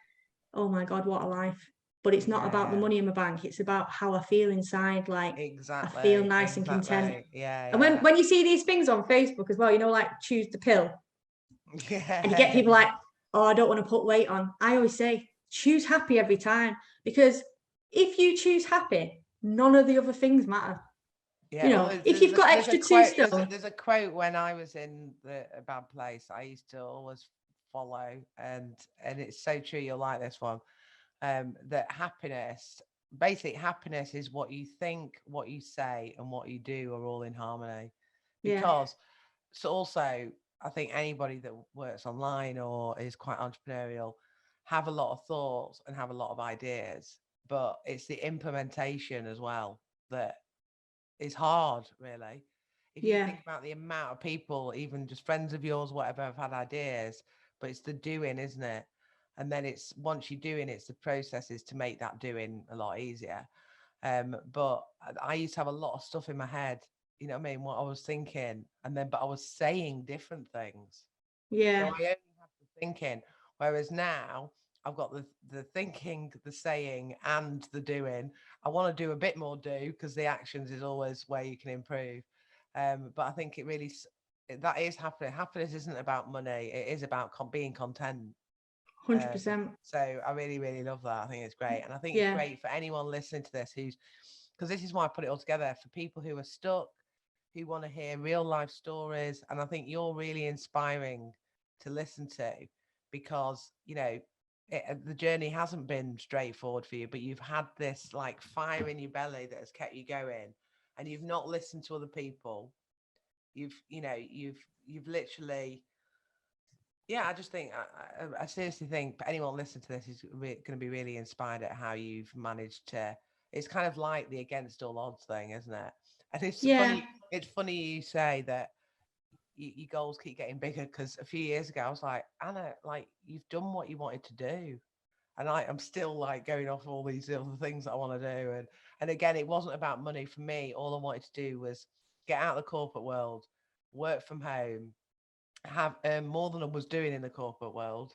oh my God, what a life. But it's not about the money in my bank, it's about how I feel inside. Like I feel nice and content. And when you see these things on Facebook as well, you know, like choose the pill, and you get people like, oh, I don't want to put weight on. I always say choose happy every time, because if you choose happy, none of the other things matter. You know, if you've got extra 2 stone. There's a quote when I was in a bad place, I used to always follow, and it's so true, you'll like this one, that happiness is what you think, what you say, and what you do are all in harmony. Because so also, I think anybody that works online or is quite entrepreneurial have a lot of thoughts and have a lot of ideas, but it's the implementation as well that is hard, really. If you think about the amount of people, even just friends of yours, whatever, have had ideas, but it's the doing, isn't it? And then it's once you're doing, it's the processes to make that doing a lot easier. But I used to have a lot of stuff in my head, you know what I mean, what I was thinking, but I was saying different things. So I only have the thinking, whereas now I've got the thinking, the saying, and the doing. I want to do a bit more because the actions is always where you can improve. But I think that is happiness. Happiness isn't about money. It is about being content. 100%. So I really, really love that. I think it's great. And I think it's great for anyone listening to this because this is why I put it all together, for people who are stuck, who want to hear real life stories. And I think you're really inspiring to listen to, because, you know, the journey hasn't been straightforward for you, but you've had this like fire in your belly that has kept you going, and you've not listened to other people. You've literally, I just think, I seriously think anyone listening to this is going to be really inspired at how you've managed to, it's kind of like the against all odds thing, isn't it? And it's funny you say that your goals keep getting bigger, because a few years ago I was like, Anna, like you've done what you wanted to do, and I'm still like going off all these other things that I want to do, and again, it wasn't about money for me. All I wanted to do was get out of the corporate world, work from home, have more than I was doing in the corporate world,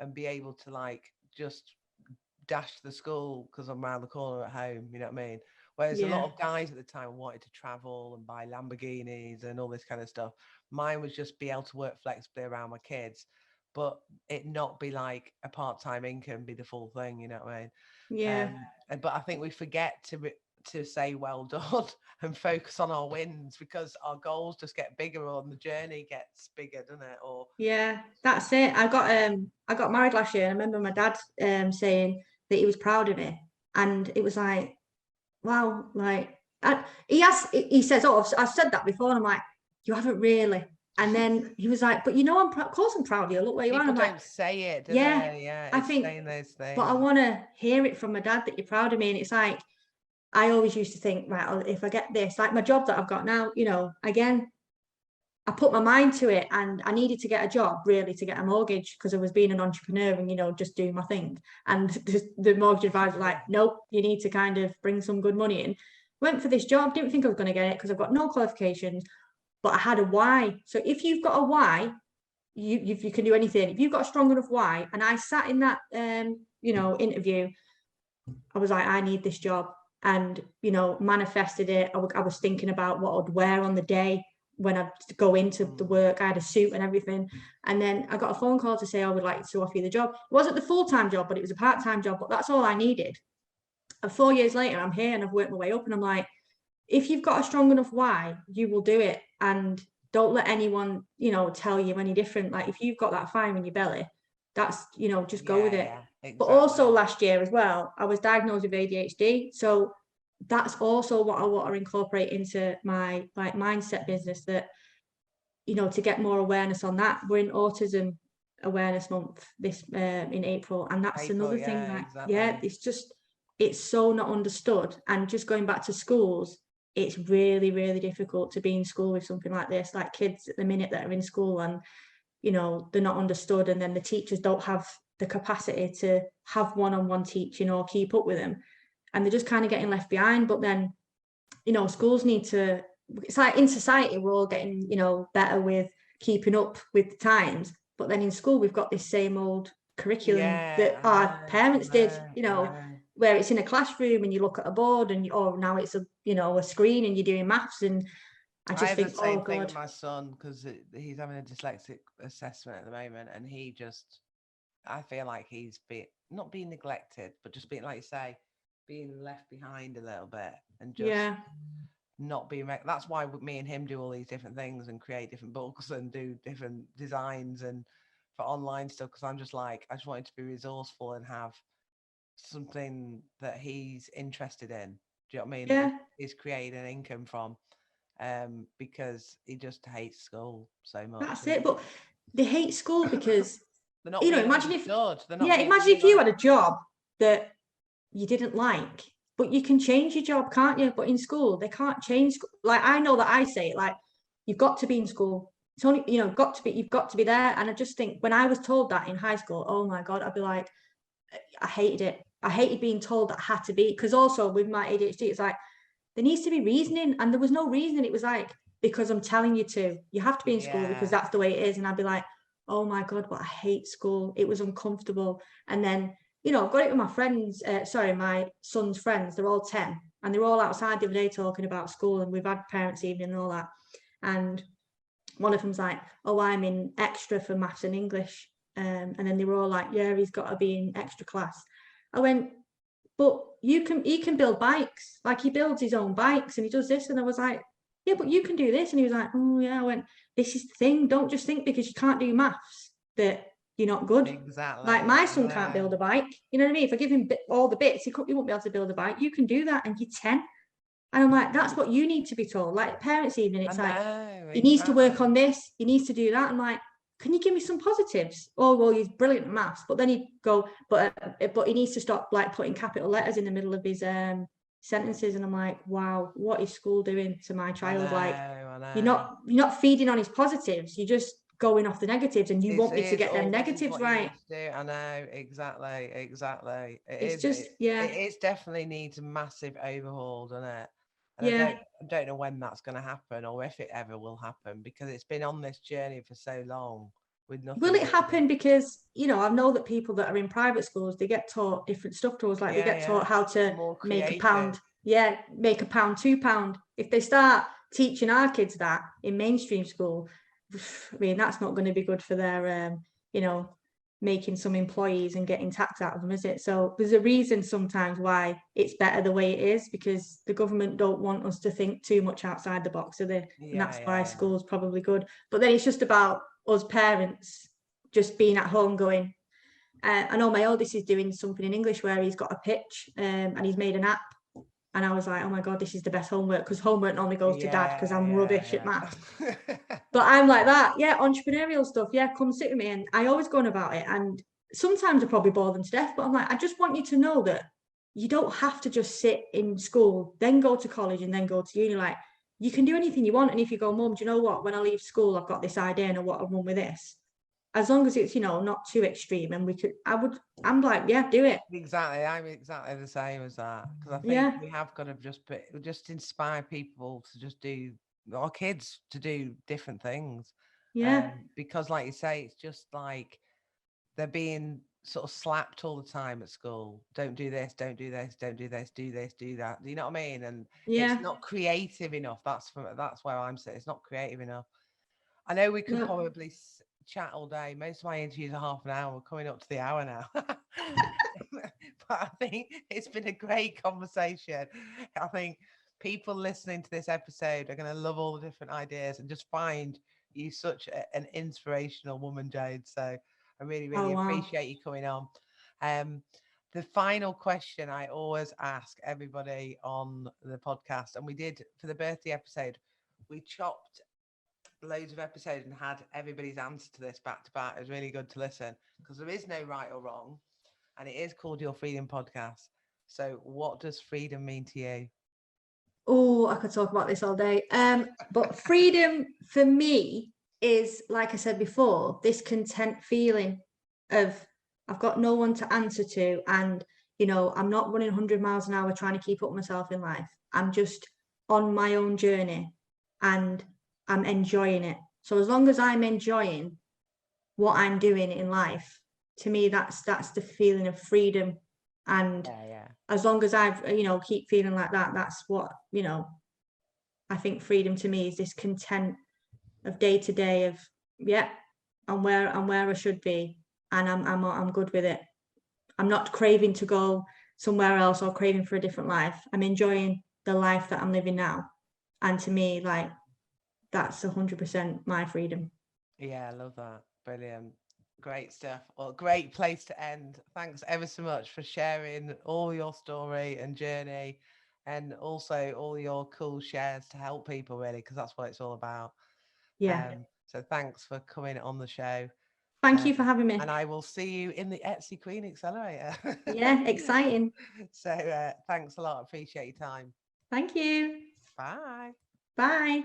and be able to like just dash to the school because I'm around the corner at home, you know what I mean? Whereas a lot of guys at the time wanted to travel and buy Lamborghinis and all this kind of stuff. Mine was just be able to work flexibly around my kids, but it not be like a part-time income, be the full thing, you know what I mean? But I think we forget to say well done and focus on our wins, because our goals just get bigger, or the journey gets bigger, doesn't it? Or that's it. I got married last year, and I remember my dad saying that he was proud of me, and it was like, wow, like he says, oh, I've said that before, and I'm like, you haven't really. And then he was like, but you know, of course I'm proud of you, look where you are. And I'm don't like, say it, do they? I think saying those things. But I want to hear it from my dad that you're proud of me. And it's like, I always used to think, right, if I get this, like my job that I've got now, you know, again, I put my mind to it, and I needed to get a job really to get a mortgage, because I was being an entrepreneur and, you know, just doing my thing. And the mortgage advisor was like, nope, you need to kind of bring some good money in. Went for this job, didn't think I was going to get it because I've got no qualifications, but I had a why. So if you've got a why, you can do anything. If you've got a strong enough why, and I sat in that you know, interview, I was like, I need this job, and, you know, manifested it. I was thinking about what I'd wear on the day when I go into the work. I had a suit and everything, and then I got a phone call to say I would like to offer you the job. It wasn't the full-time job, but it was a part-time job, but that's all I needed. And 4 years later, I'm here and I've worked my way up, and I'm like, if you've got a strong enough why, you will do it. And don't let anyone, you know, tell you any different. Like, if you've got that fire in your belly, that's, you know, just go with it. Exactly. But also last year as well, I was diagnosed with ADHD. So that's also what I want to incorporate into my like mindset business, that, you know, to get more awareness on that. We're in Autism Awareness Month this in April, and that's another thing that it's just, it's so not understood. And just going back to schools, it's really, really difficult to be in school with something like this. Like, kids at the minute that are in school, and, you know, they're not understood, and then the teachers don't have the capacity to have one-on-one teaching or keep up with them, and they're just kind of getting left behind. But then, you know, schools need to, it's like in society we're all getting, you know, better with keeping up with the times, but then in school we've got this same old curriculum that our parents did, you know, where it's in a classroom and you look at a board, and or now it's a, you know, a screen and you're doing maths. And I just think, the same oh thing God. with my son, because he's having a dyslexic assessment at the moment, and he just, I feel like he's not being neglected, but just being, like you say, being left behind a little bit, and just not being. That's why me and him do all these different things and create different books and do different designs and for online stuff, because I'm just like, I just wanted to be resourceful and have something that he's interested in. Do you know what I mean? Yeah. He's creating an income from, because he just hates school so much. That's it. But they hate school because they're not, you know, being imagine if, understood. imagine if you had a job that you didn't like, but you can change your job, can't you? But in school, they can't change. Like, I know that I say it, like, you've got to be in school. It's only, you know, you've got to be there. And I just think, when I was told that in high school, oh my God, I'd be like, I hated it. I hated being told that I had to be, because also with my ADHD, it's like, there needs to be reasoning, and there was no reasoning. It was like, because I'm telling you to, you have to be in school because that's the way it is. And I'd be like, oh my God, but I hate school. It was uncomfortable. And then, you know, I've got it with my friends, my son's friends, they're all 10, and they're all outside the other day talking about school, and we've had parents' evening and all that. And one of them's like, oh, I'm in extra for maths and English. And then they were all like, yeah, he's got to be in extra class. I went, but he can build bikes. Like, he builds his own bikes and he does this. And I was like, yeah, but you can do this. And he was like, oh yeah. I went, this is the thing. Don't just think because you can't do maths that you're not good. Exactly. Like, my son can't build a bike. You know what I mean? If I give him all the bits, he won't be able to build a bike. You can do that, and you're 10. And I'm like, that's what you need to be told. Like, parents' evening, it's like, he needs to work on this, he needs to do that. I'm like, can you give me some positives? Oh, well, he's brilliant at maths. But then he'd go, but he needs to stop, like, putting capital letters in the middle of his sentences. And I'm like, wow, what is school doing to my child? You're not feeding on his positives, you're just going off the negatives, and you want me to get them negatives right. I know, exactly. It definitely needs a massive overhaul, doesn't it? And I don't know when that's going to happen, or if it ever will happen, because it's been on this journey for so long with nothing. Will it happen? Because, you know, I know that people that are in private schools, they get taught different stuff to us. Like, they get taught how to make a pound. Yeah, make a pound, £2. If they start teaching our kids that in mainstream school, I mean, that's not going to be good for their, you know, making some employees and getting tax out of them, is it? So there's a reason sometimes why it's better the way it is, because the government don't want us to think too much outside the box, are they? And that's why school's probably good. But then it's just about us parents just being at home going, I know my oldest is doing something in English where he's got a pitch and he's made an app. And I was like, oh my God, this is the best homework, because homework normally goes to dad because I'm rubbish at maths. But I'm like that. Yeah, entrepreneurial stuff. Yeah, come sit with me. And I always go on about it. And sometimes I probably bore them to death. But I'm like, I just want you to know that you don't have to just sit in school, then go to college and then go to uni. Like, you can do anything you want. And if you go, Mum, do you know what? When I leave school, I've got this idea and I want to run with this. As long as it's, not too extreme, and I'm like, yeah, do it. Exactly. I'm exactly the same as that. Because I think we have got to just inspire people to just do, our kids to do different things. Yeah. Because like you say, it's just like they're being sort of slapped all the time at school. Don't do this, don't do this, don't do this, do this, do that. Do you know what I mean? And it's not creative enough. That's where I'm saying it's not creative enough. I know we could probably chat all day. Most of my interviews are half an hour. We're coming up to the hour now. But I think it's been a great conversation. I think people listening to this episode are going to love all the different ideas and just find you such an inspirational woman, Jade. So I really, really appreciate you coming on. The final question I always ask everybody on the podcast, and we did for the birthday episode, we chopped loads of episodes and had everybody's answer to this back to back. It was really good to listen because there is no right or wrong, and it is called Your Freedom Podcast. So what does freedom mean to you? Oh, I could talk about this all day. But freedom for me is, like I said before, this content feeling of I've got no one to answer to, and I'm not running 100 miles an hour trying to keep up with myself in life. I'm just on my own journey and I'm enjoying it. So as long as I'm enjoying what I'm doing in life, to me that's the feeling of freedom. And as long as I've keep feeling like that, that's what I think freedom to me is, this content of day to day of I'm where I should be, and I'm good with it. I'm not craving to go somewhere else or craving for a different life. I'm enjoying the life that I'm living now, and to me, like, that's 100% my freedom. Yeah, I love that. Brilliant. Great stuff. Well, great place to end. Thanks ever so much for sharing all your story and journey, and also all your cool shares to help people, really, because that's what it's all about. So thanks for coming on the show. Thank you for having me. And I will see you in the Etsy Queen Accelerator. Yeah, exciting. So thanks a lot. Appreciate your time. Thank you. Bye. Bye.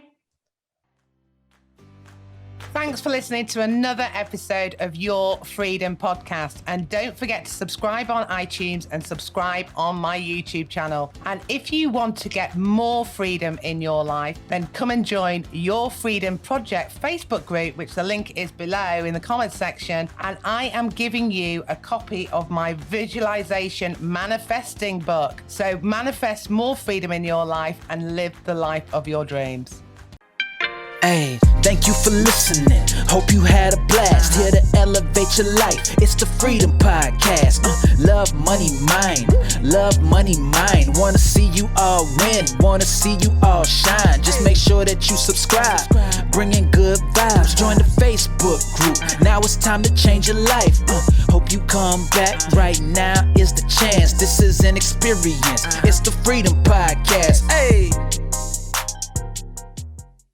Thanks for listening to another episode of Your Freedom Podcast. And don't forget to subscribe on iTunes and subscribe on my YouTube channel. And if you want to get more freedom in your life, then come and join Your Freedom Project Facebook group, which the link is below in the comments section. And I am giving you a copy of my visualization manifesting book. So manifest more freedom in your life and live the life of your dreams. Hey, thank you for listening. Hope you had a blast. Here to elevate your life. It's the Freedom Podcast. Love, money, mind. Love, money, mind. Wanna see you all win. Wanna see you all shine. Just make sure that you subscribe. Bringing good vibes. Join the Facebook group. Now it's time to change your life. Hope you come back. Right now is the chance. This is an experience. It's the Freedom Podcast. Hey.